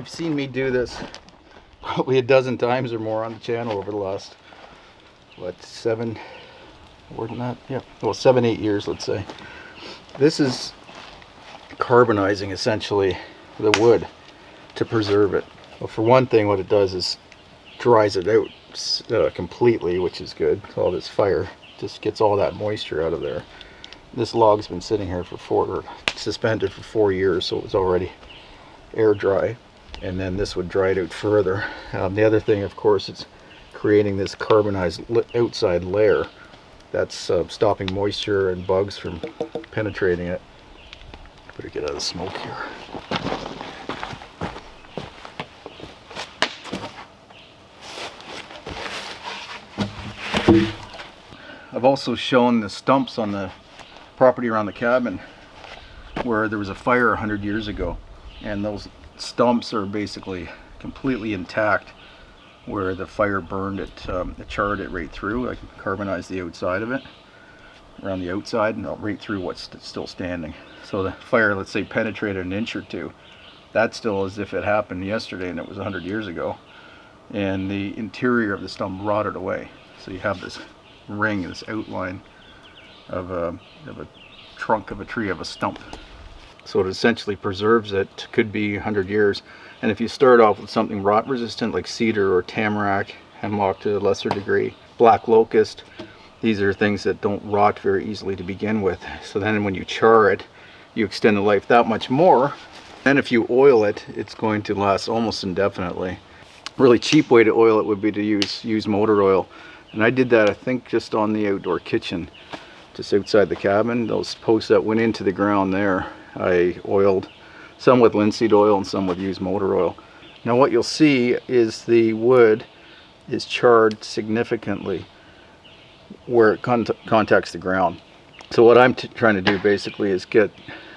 you've seen me do this probably a dozen times or more on the channel over the last, what, 7, more than that? Yeah, well, 7, 8 years, let's say. This is carbonizing essentially the wood to preserve it. Well, for one thing, what it does is dries it out completely, which is good. All this fire just gets all that moisture out of there. This log's been sitting here for suspended for 4 years, so it was already air dry, and then this would dry it out further. The other thing, of course, is creating this carbonized outside layer that's stopping moisture and bugs from penetrating it. Better get out of the smoke here. I've also shown the stumps on the property around the cabin where there was a fire 100 years ago, and those stumps are basically completely intact. Where the fire burned it, it charred it right through. I carbonized the outside of it, around the outside, and right through what's still standing. So the fire, let's say, penetrated an inch or two. That's still as if it happened yesterday and it was 100 years ago. And the interior of the stump rotted away. So you have this ring, this outline of a trunk of a tree, of a stump. So it essentially preserves it. Could be 100 years. And if you start off with something rot resistant like cedar or tamarack, hemlock to a lesser degree, black locust, these are things that don't rot very easily to begin with. So then when you char it, you extend the life that much more. Then if you oil it, it's going to last almost indefinitely. A really cheap way to oil it would be to use motor oil. And I did that, I think, just on the outdoor kitchen, just outside the cabin. Those posts that went into the ground there, I oiled, some with linseed oil and some with used motor oil. Now what you'll see is the wood is charred significantly where it contacts the ground. So what I'm trying to do basically is get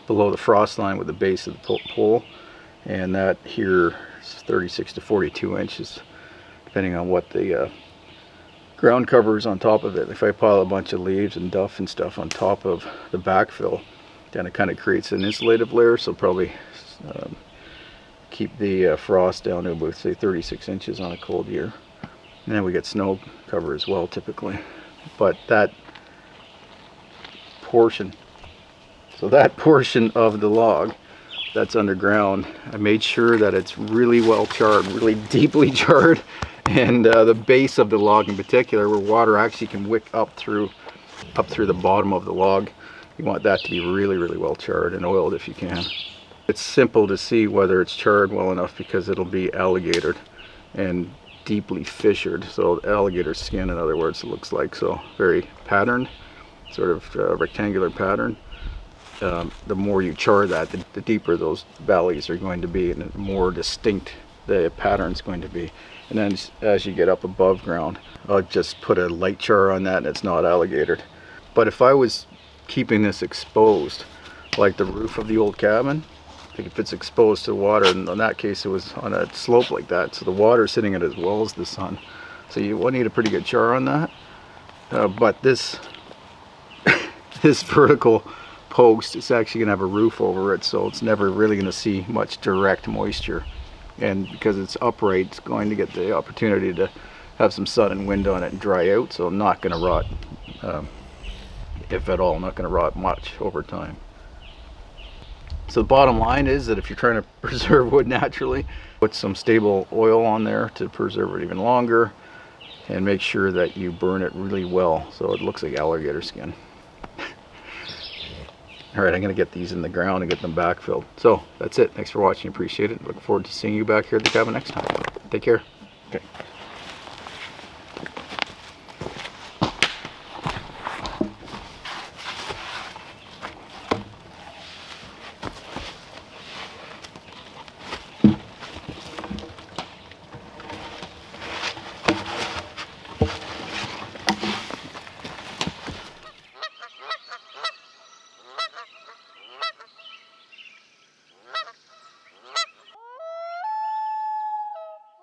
below the frost line with the base of the pole, and that here is 36 to 42 inches, depending on what the ground cover is on top of it. If I pile a bunch of leaves and duff and stuff on top of the backfill, then it kind of creates an insulative layer, so probably keep the frost down to about, say, 36 inches on a cold year. And then we get snow cover as well, typically. But that portion, so that portion of the log that's underground, I made sure that it's really well charred, really deeply charred, and the base of the log in particular, where water actually can wick up through the bottom of the log. You want that to be really, really well charred and oiled if you can. It's simple to see whether it's charred well enough because it'll be alligatored and deeply fissured. So alligator skin, in other words, it looks like. So very patterned, sort of rectangular pattern. The more you char that, the deeper those valleys are going to be, and the more distinct the pattern's going to be. And then as you get up above ground, I'll just put a light char on that and it's not alligatored. But if I was keeping this exposed, like the roof of the old cabin, if it's exposed to water, and in that case it was on a slope like that, so the water is hitting it as well as the sun. So you will need a pretty good char on that. But this this vertical post is actually going to have a roof over it, so it's never really going to see much direct moisture. And because it's upright, it's going to get the opportunity to have some sun and wind on it and dry out, so not going to rot, if at all, not going to rot much over time. So the bottom line is that if you're trying to preserve wood naturally, put some stable oil on there to preserve it even longer, and make sure that you burn it really well so it looks like alligator skin. Alright, I'm going to get these in the ground and get them backfilled. So that's it. Thanks for watching. Appreciate it. Look forward to seeing you back here at the cabin next time. Take care. Okay.